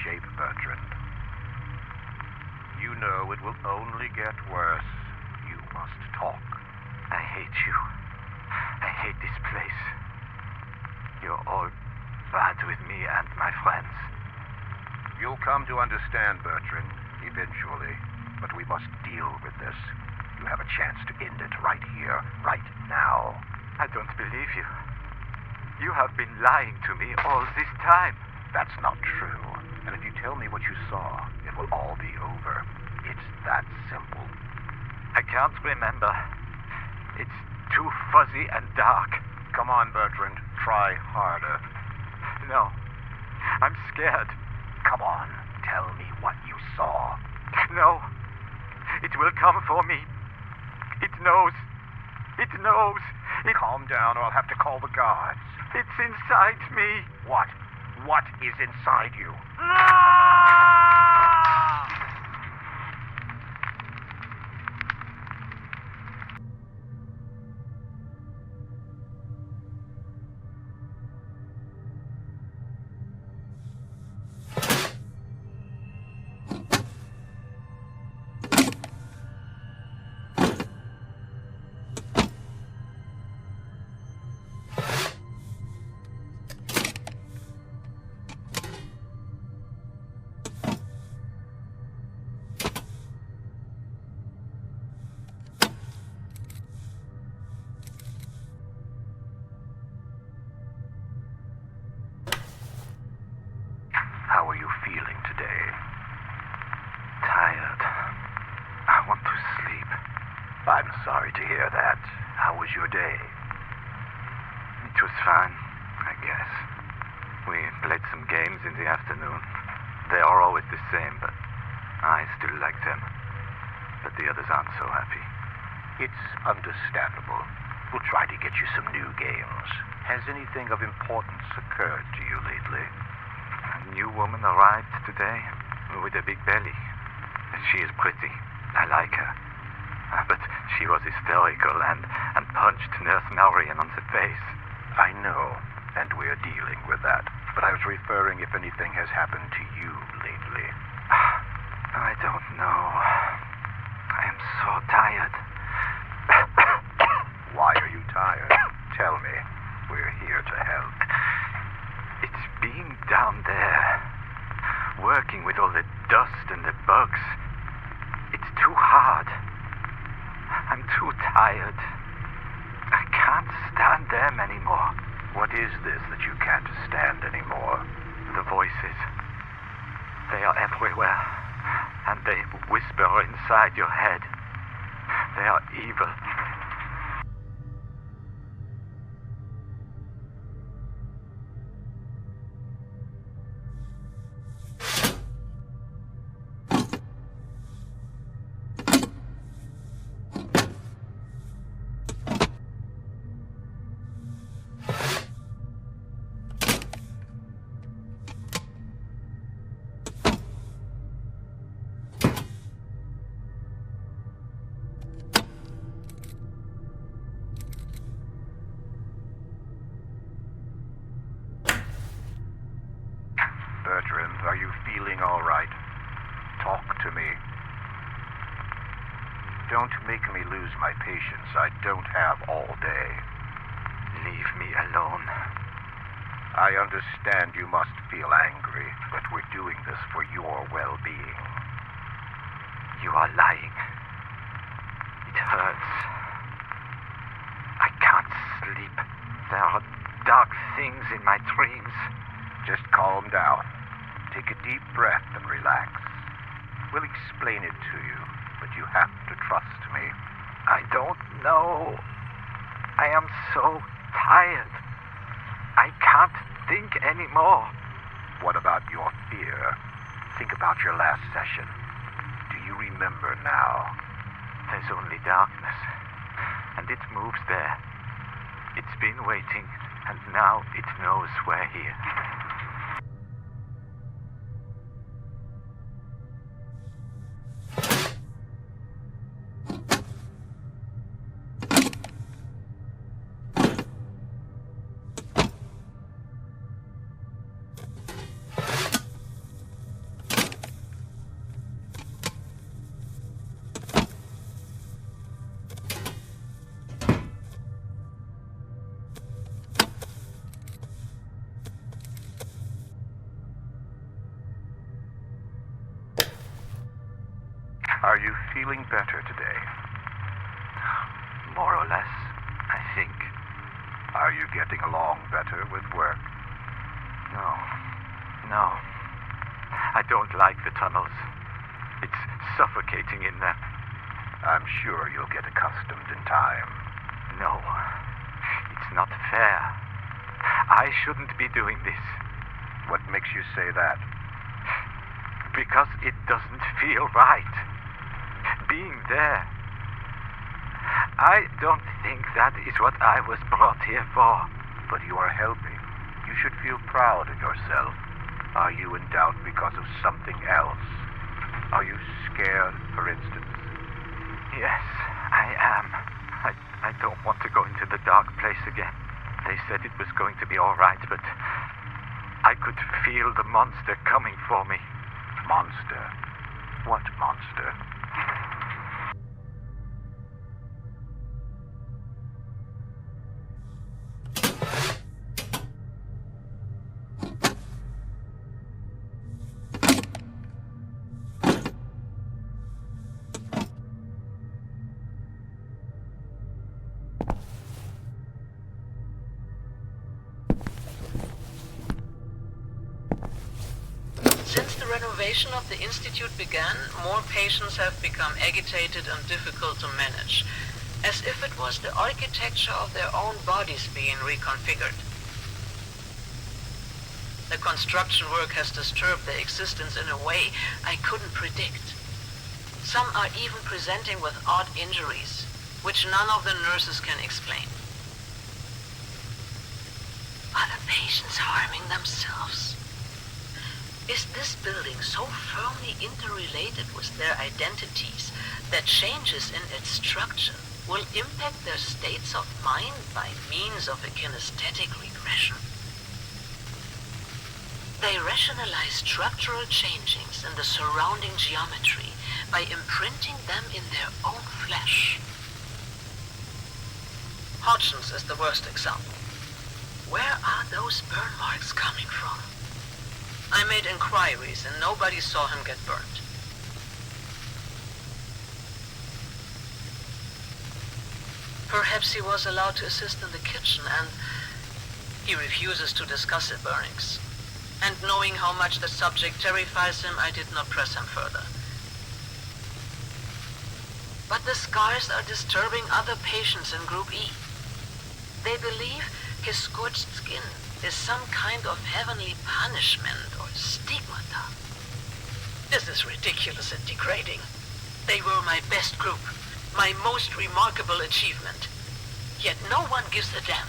shape, Bertrand. You know it will only get worse. You must talk. I hate you. I hate this place. You're all bad with me and my friends. You'll come to understand, Bertrand, eventually. But we must deal with this. You have a chance to end it right here, right now. I don't believe you. You have been lying to me all this time. That's not true. And if you tell me what you saw, it will all be over. It's that simple. I can't remember. It's too fuzzy and dark. Come on, Bertrand. Try harder. No. I'm scared. Come on. Tell me what you saw. No. It will come for me. It knows. It knows. Calm down or I'll have to call the guards. It's inside me. What? What is inside you? How are you feeling today? Tired. I want to sleep. I'm sorry to hear that. How was your day? It was fine, I guess. We played some games in the afternoon. They are always the same, but I still like them. But the others aren't so happy. It's understandable. We'll try to get you some new games. Has anything of importance occurred to you lately? A new woman arrived today with a big belly. She is pretty. I like her. But she was hysterical and punched Nurse Marion on the face. I know, and we're dealing with that. But I was referring if anything has happened to you lately. I don't know. I am so tired. Why are you tired? Tell me. We're here to help. It's being down there, working with all the dust and the bugs. It's too hard. I'm too tired. I can't stand them anymore. What is this that you can't stand anymore? The voices. They are everywhere, and they whisper inside your head. They are evil. Bertrand, are you feeling all right? Talk to me. Don't make me lose my patience. I don't have all day. Leave me alone. I understand you must feel angry, but we're doing this for your well-being. You are lying. It hurts. I can't sleep. There are dark things in my dreams. Just calm down. Take a deep breath and relax. We'll explain it to you, but you have to trust me. I don't know. I am so tired. I can't think anymore. What about your fear? Think about your last session. Do you remember now? There's only darkness, and it moves there. It's been waiting, and now it knows we're here. Are you feeling better today? More or less, I think. Are you getting along better with work? No. I don't like the tunnels. It's suffocating in them. I'm sure you'll get accustomed in time. No, it's not fair. I shouldn't be doing this. What makes you say that? Because it doesn't feel right. Being there. I don't think that is what I was brought here for. But you are helping. You should feel proud of yourself. Are you in doubt because of something else? Are you scared, for instance? Yes, I am. I don't want to go into the dark place again. They said it was going to be all right, but I could feel the monster coming for me. Monster? What monster? Since the renovation of the Institute began, more patients have become agitated and difficult to manage, as if it was the architecture of their own bodies being reconfigured. The construction work has disturbed their existence in a way I couldn't predict. Some are even presenting with odd injuries, which none of the nurses can explain. Are the patients harming themselves? Is this building so firmly interrelated with their identities that changes in its structure will impact their states of mind by means of a kinesthetic regression? They rationalize structural changings in the surrounding geometry by imprinting them in their own flesh. Hodgson's is the worst example. Where are those burn marks coming from? I made inquiries and nobody saw him get burned. Perhaps he was allowed to assist in the kitchen and he refuses to discuss the burnings. And knowing how much the subject terrifies him, I did not press him further. But the scars are disturbing other patients in Group E. They believe his scorched skin is some kind of heavenly punishment or stigmata. This is ridiculous and degrading. They were my best group, my most remarkable achievement. Yet no one gives a damn.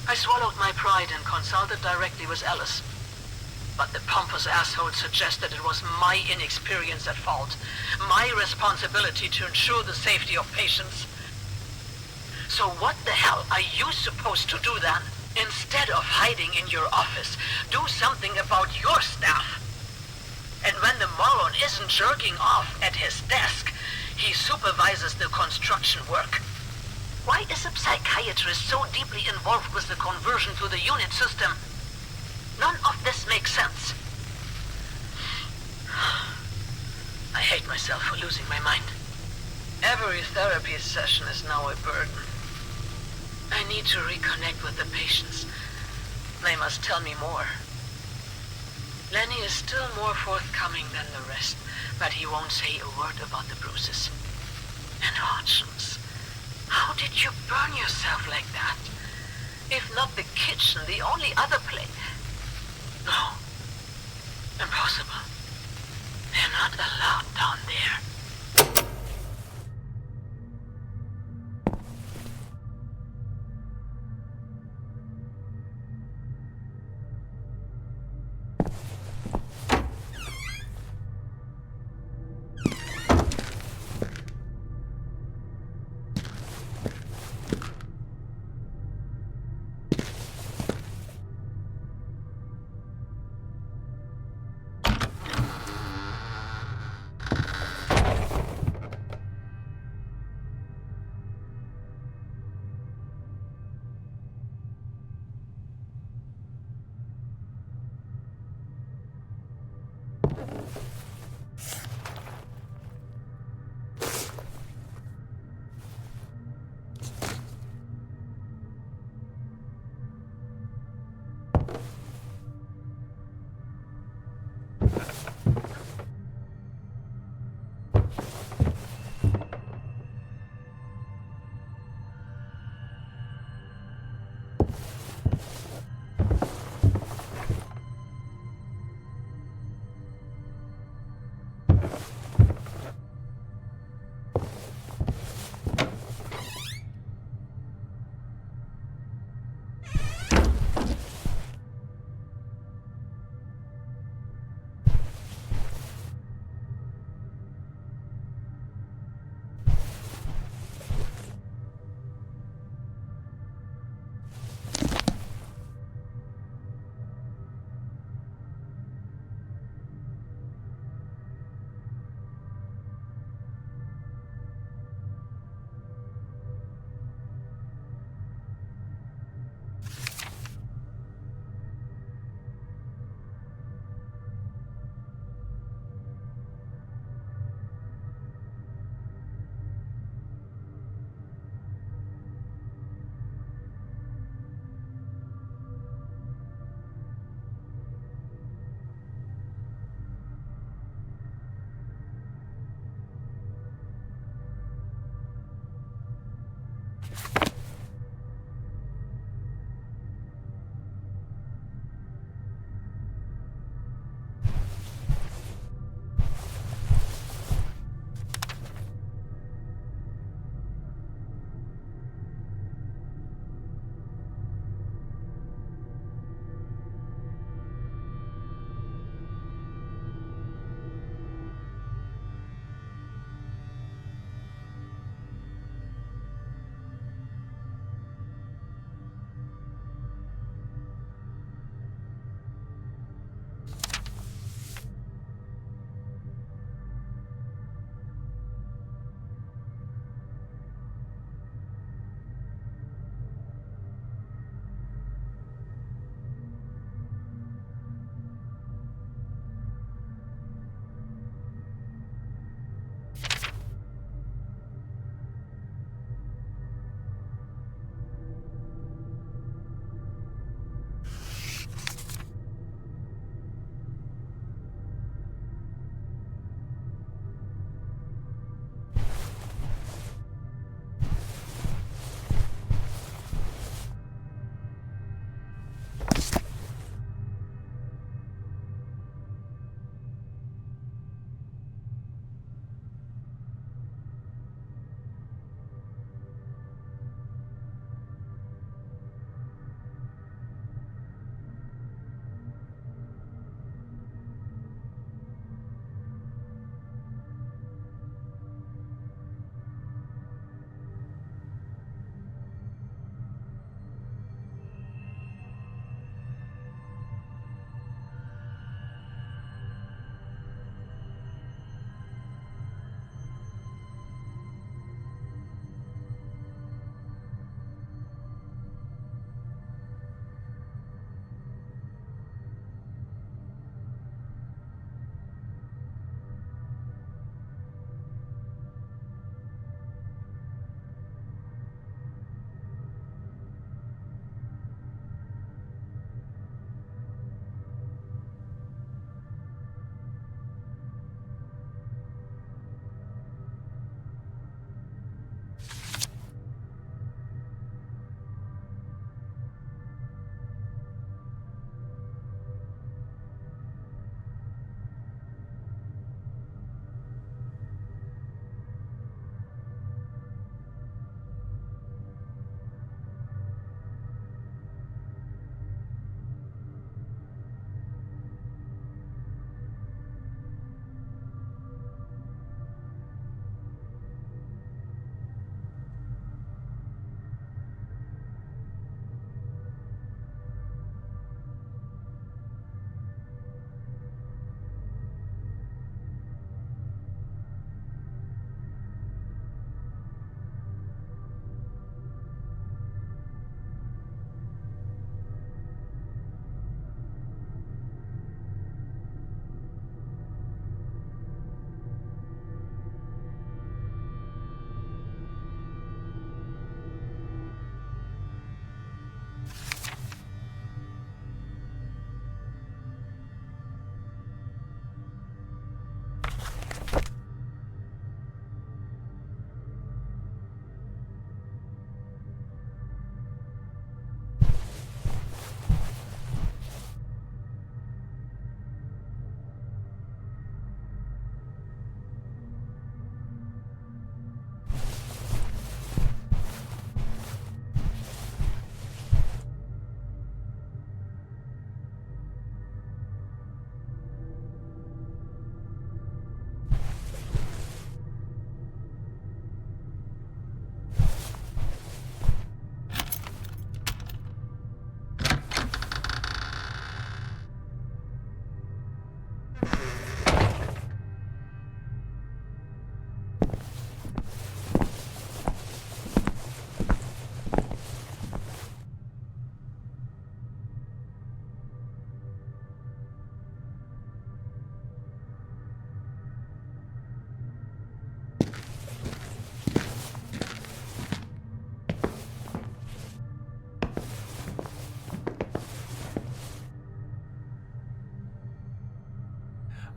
I swallowed my pride and consulted directly with Alice. But the pompous asshole suggested it was my inexperience at fault, my responsibility to ensure the safety of patients. So what the hell are you supposed to do then? Instead of hiding in your office, do something about your staff. And when the moron isn't jerking off at his desk, he supervises the construction work. Why is a psychiatrist so deeply involved with the conversion to the unit system? None of this makes sense. I hate myself for losing my mind. Every therapy session is now a burden. I need to reconnect with the patients. They must tell me more. Lenny is still more forthcoming than the rest, but he won't say a word about the bruises. And Hodgson's, how did you burn yourself like that? If not the kitchen, the only other place. No. Impossible. They're not allowed down there.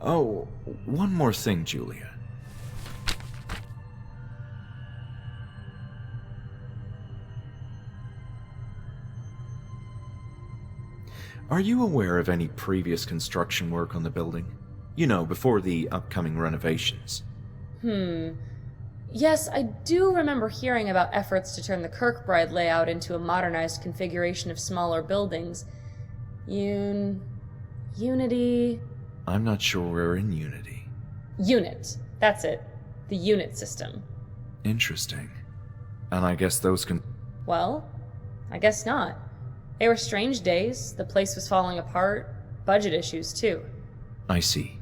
Oh, one more thing, Julia. Are you aware of any previous construction work on the building? You know, before the upcoming renovations. Yes, I do remember hearing about efforts to turn the Kirkbride layout into a modernized configuration of smaller buildings. Unity... I'm not sure we're in Unity. Unit. That's it. The unit system. Interesting. And I guess those can... Well, I guess not. They were strange days. The place was falling apart. Budget issues, too. I see.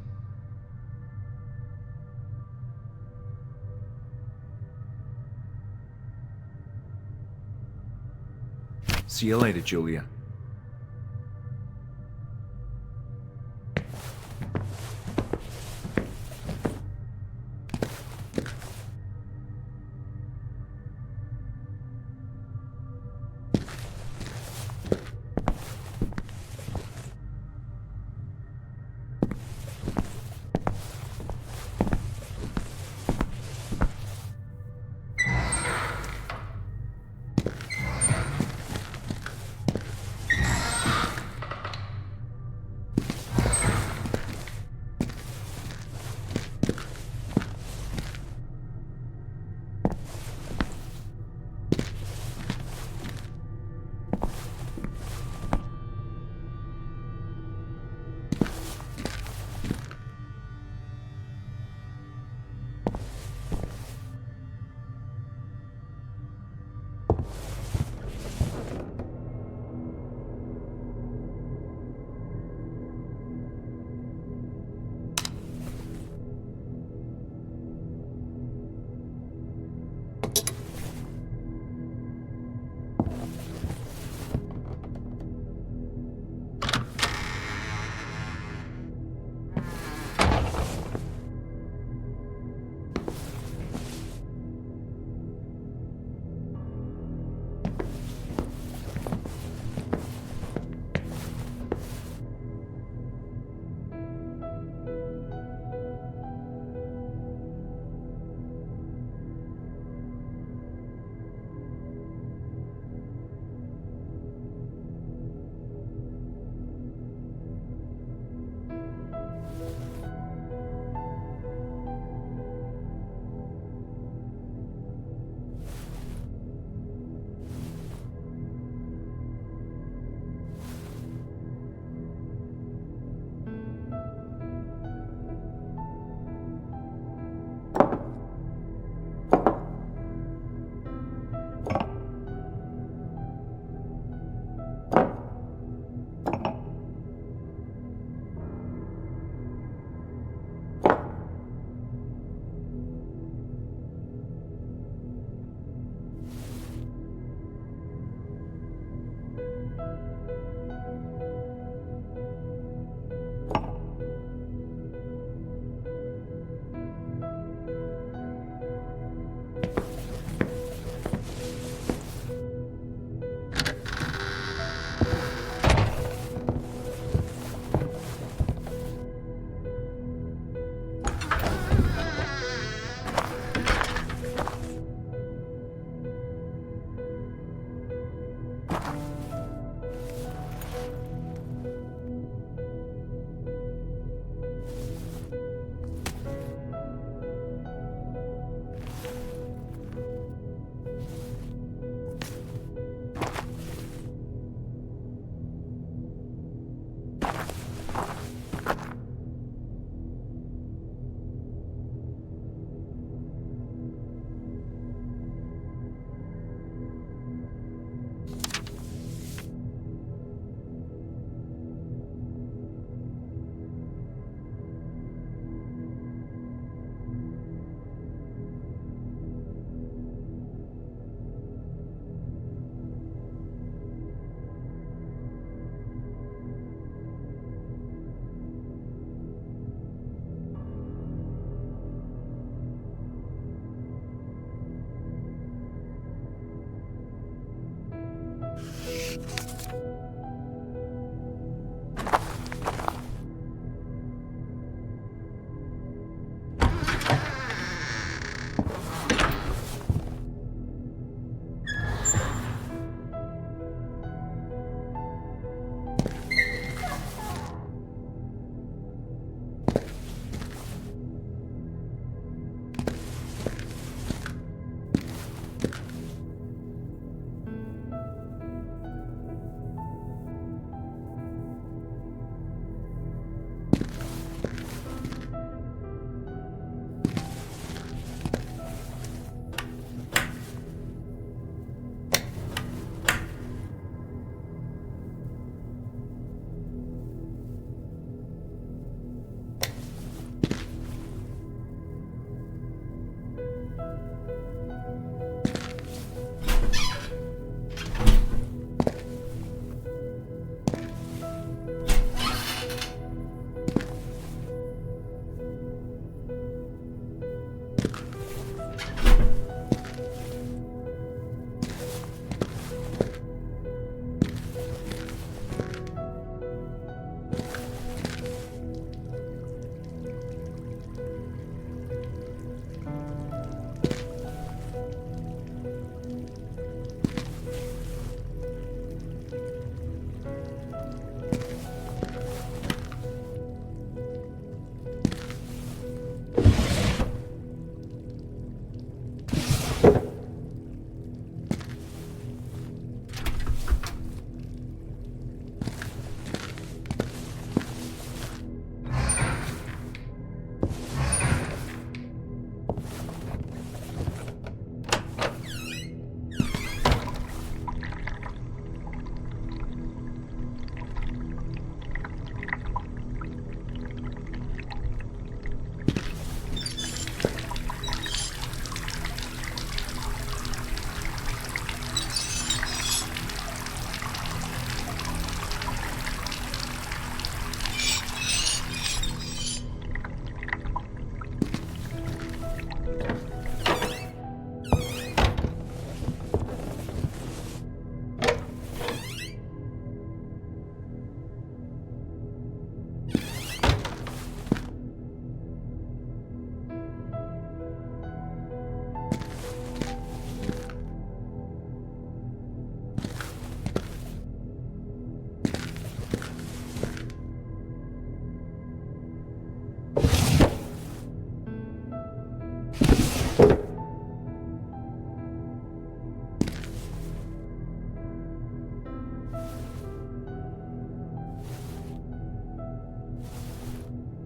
See you later, Julia.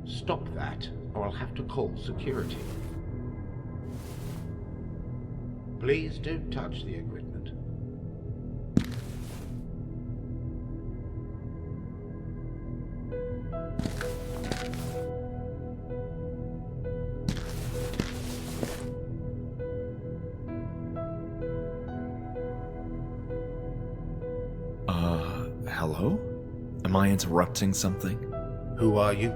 Stop that, or I'll have to call security. Please don't touch the equipment. Hello? Am I interrupting something? Who are you?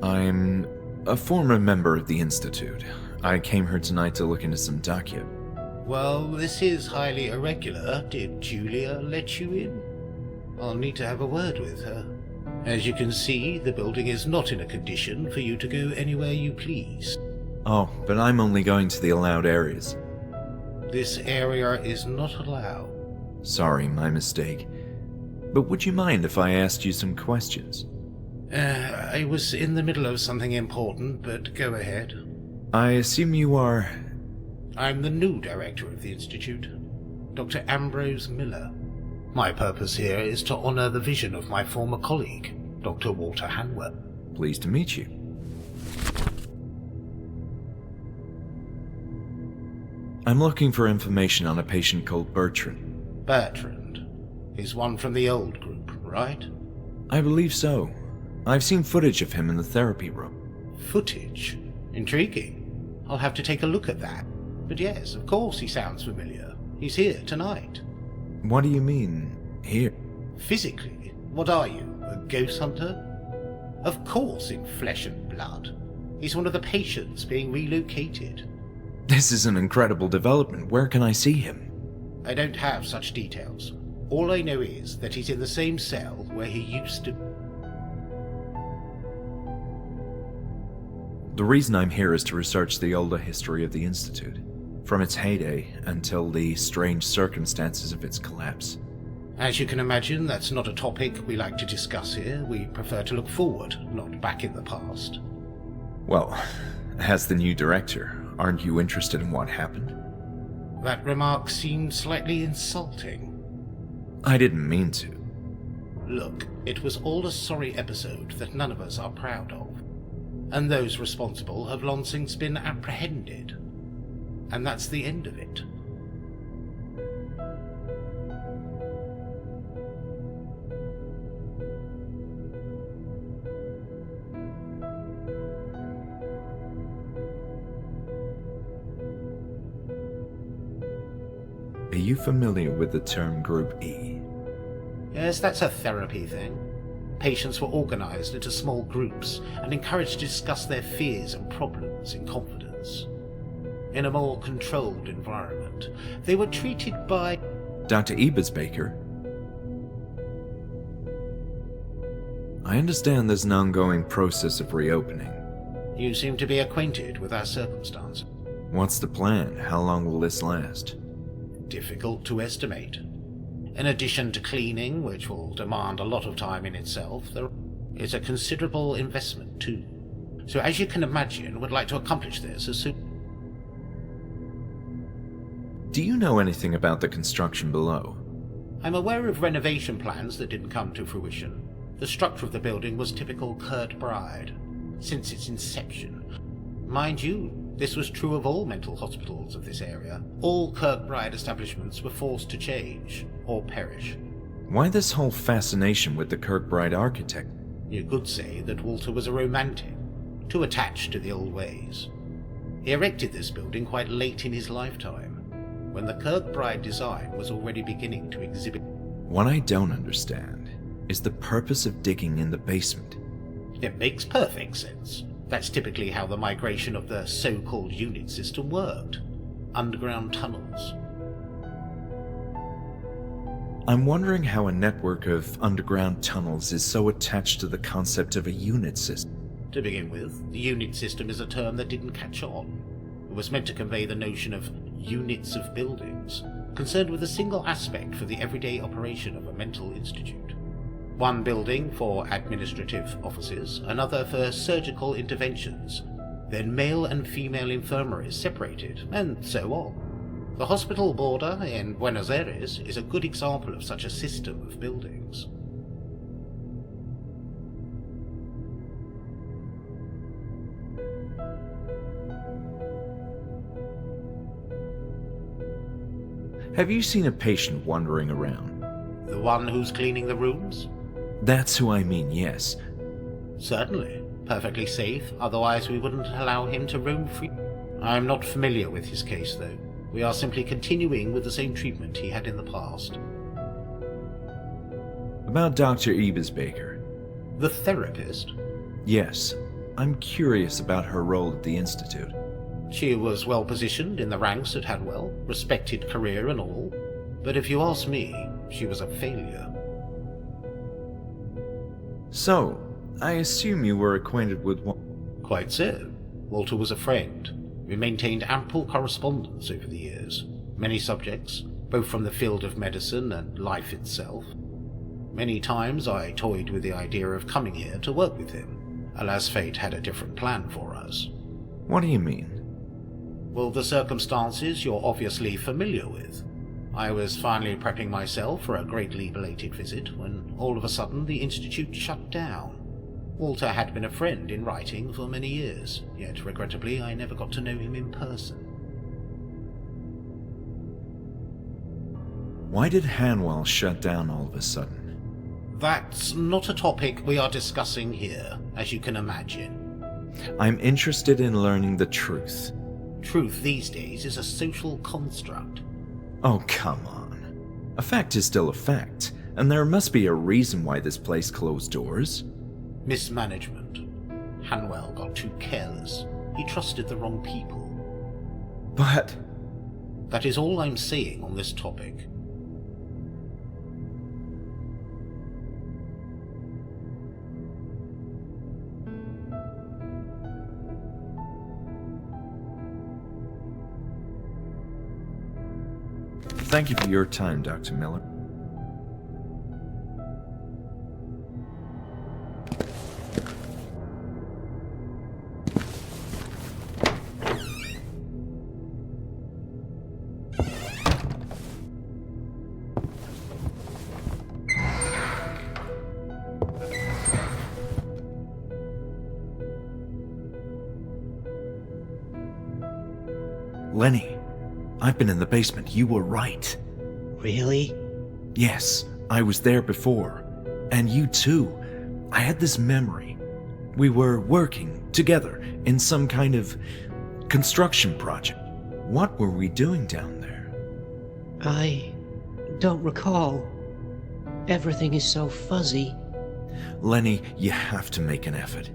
I'm a former member of the Institute. I came here tonight to look into some docu. Well, this is highly irregular. Did Julia let you in? I'll need to have a word with her. As you can see, the building is not in a condition for you to go anywhere you please. Oh, but I'm only going to the allowed areas. This area is not allowed. Sorry, my mistake. But would you mind if I asked you some questions? I was in the middle of something important, but go ahead. I assume you are... I'm the new director of the Institute, Dr. Ambrose Miller. My purpose here is to honor the vision of my former colleague, Dr. Walter Hanwell. Pleased to meet you. I'm looking for information on a patient called Bertrand. Bertrand is one from the old group, right? I believe so. I've seen footage of him in the therapy room. Footage? Intriguing. I'll have to take a look at that. But yes, of course he sounds familiar. He's here tonight. What do you mean, here? Physically? What are you, a ghost hunter? Of course in flesh and blood. He's one of the patients being relocated. This is an incredible development. Where can I see him? I don't have such details. All I know is that he's in the same cell where he used to... The reason I'm here is to research the older history of the Institute, from its heyday until the strange circumstances of its collapse. As you can imagine, that's not a topic we like to discuss here. We prefer to look forward, not back in the past. Well, as the new director, aren't you interested in what happened? That remark seemed slightly insulting. I didn't mean to. Look, it was all a sorry episode that none of us are proud of. And those responsible have long since been apprehended. And that's the end of it. Are you familiar with the term Group E? Yes, that's a therapy thing. Patients were organized into small groups and encouraged to discuss their fears and problems in confidence. In a more controlled environment, they were treated by... Dr. Ebersbaker? I understand there's an ongoing process of reopening. You seem to be acquainted with our circumstance. What's the plan? How long will this last? Difficult to estimate. In addition to cleaning, which will demand a lot of time in itself, there is a considerable investment too. So as you can imagine, we'd like to accomplish this as soon... Do you know anything about the construction below? I'm aware of renovation plans that didn't come to fruition. The structure of the building was typical Kurt Bride, since its inception. Mind you, This was true of all mental hospitals of this area. All Kirkbride establishments were forced to change or perish. Why this whole fascination with the Kirkbride architect? You could say that Walter was a romantic, too attached to the old ways. He erected this building quite late in his lifetime, when the Kirkbride design was already beginning to exhibit. What I don't understand is the purpose of digging in the basement. It makes perfect sense. That's typically how the migration of the so-called unit system worked. Underground tunnels. I'm wondering how a network of underground tunnels is so attached to the concept of a unit system. To begin with, the unit system is a term that didn't catch on. It was meant to convey the notion of units of buildings, concerned with a single aspect for the everyday operation of a mental institute. One building for administrative offices, another for surgical interventions, then male and female infirmaries separated, and so on. The hospital border in Buenos Aires is a good example of such a system of buildings. Have you seen a patient wandering around? The one who's cleaning the rooms? That's who I mean, yes. Certainly. Perfectly safe, otherwise we wouldn't allow him to roam free. I'm not familiar with his case, though. We are simply continuing with the same treatment he had in the past. About Dr. Ebesbaker. The therapist? Yes. I'm curious about her role at the Institute. She was well positioned in the ranks at Hadwell, respected career and all. But if you ask me, she was a failure. So, I assume you were acquainted with one. Quite so. Walter was a friend. We maintained ample correspondence over the years. Many subjects, both from the field of medicine and life itself. Many times I toyed with the idea of coming here to work with him. Alas, fate had a different plan for us. What do you mean? Well, the circumstances you're obviously familiar with. I was finally prepping myself for a greatly belated visit when all of a sudden the Institute shut down. Walter had been a friend in writing for many years, yet regrettably I never got to know him in person. Why did Hanwell shut down all of a sudden? That's not a topic we are discussing here, as you can imagine. I'm interested in learning the truth. Truth these days is a social construct. Oh, come on. A fact is still a fact, and there must be a reason why this place closed doors. Mismanagement. Hanwell got too careless. He trusted the wrong people. But... That is all I'm saying on this topic. Thank you for your time, Dr. Miller. Lenny, I've been in the basement. You were right. Really? Yes, I was there before. And you too. I had this memory. We were working together in some kind of construction project. What were we doing down there? I don't recall. Everything is so fuzzy. Lenny, you have to make an effort.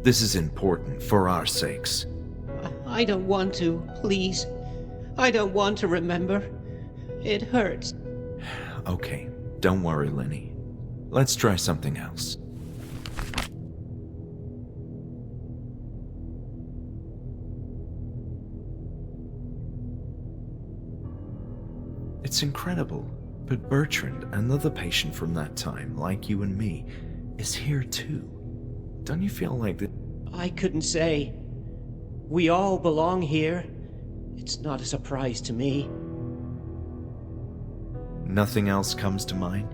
This is important for our sakes. I don't want to, please. I don't want to remember. It hurts. Okay, don't worry, Lenny. Let's try something else. It's incredible, but Bertrand, another patient from that time, like you and me, is here too. Don't you feel like that? I couldn't say. We all belong here. It's not a surprise to me. Nothing else comes to mind?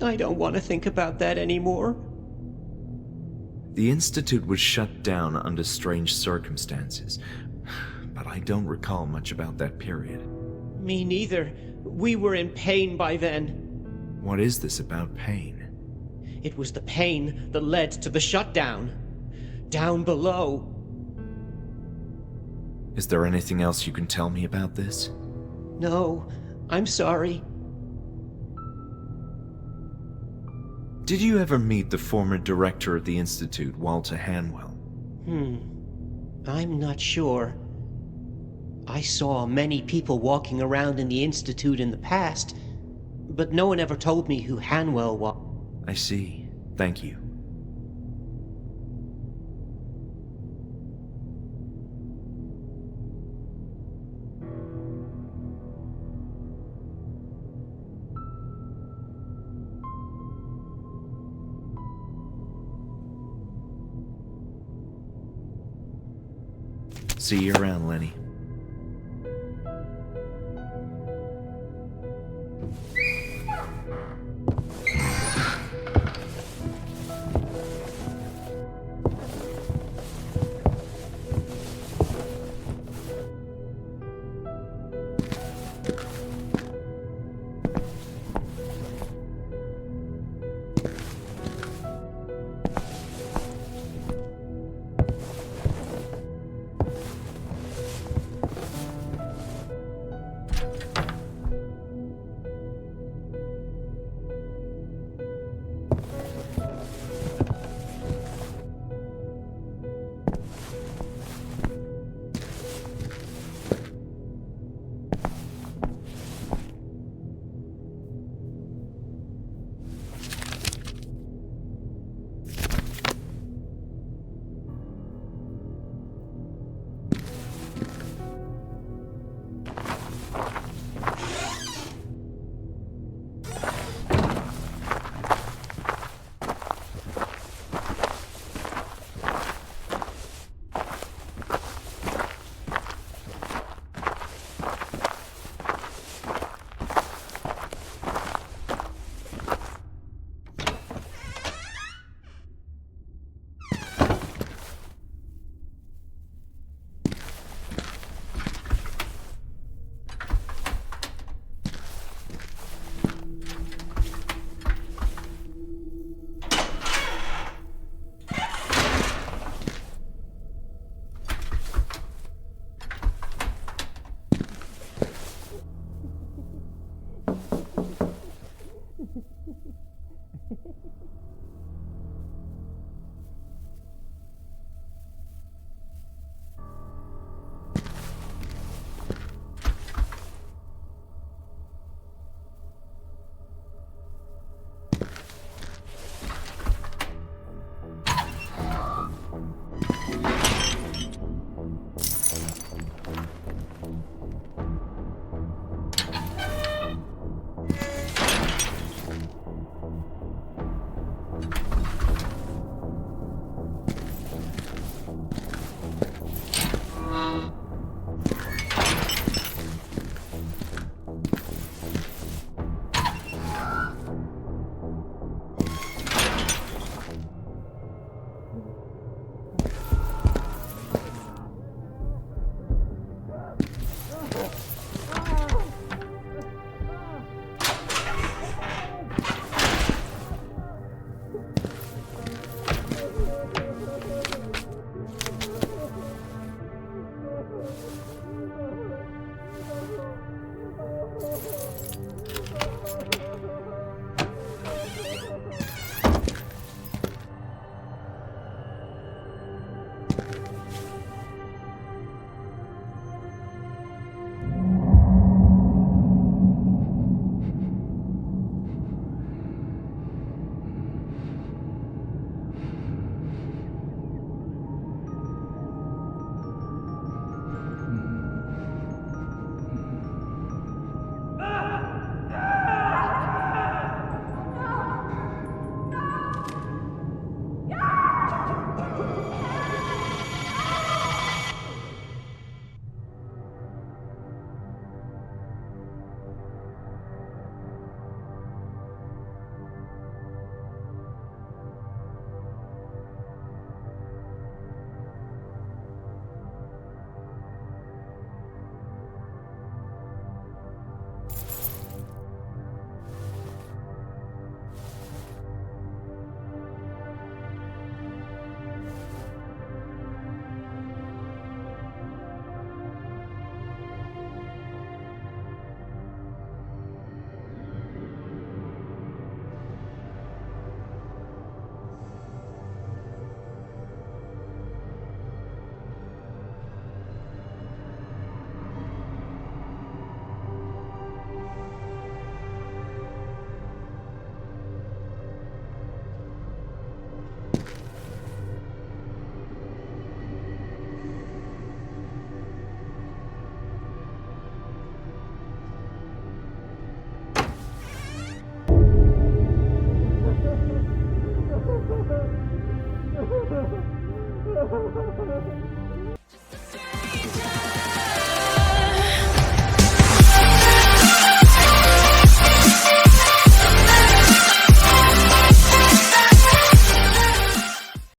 I don't want to think about that anymore. The Institute was shut down under strange circumstances, but I don't recall much about that period. Me neither. We were in pain by then. What is this about pain? It was the pain that led to the shutdown. Down below. Is there anything else you can tell me about this? No, I'm sorry. Did you ever meet the former director of the Institute, Walter Hanwell? I'm not sure. I saw many people walking around in the Institute in the past, but no one ever told me who Hanwell was. I see. Thank you. See you around, Lenny.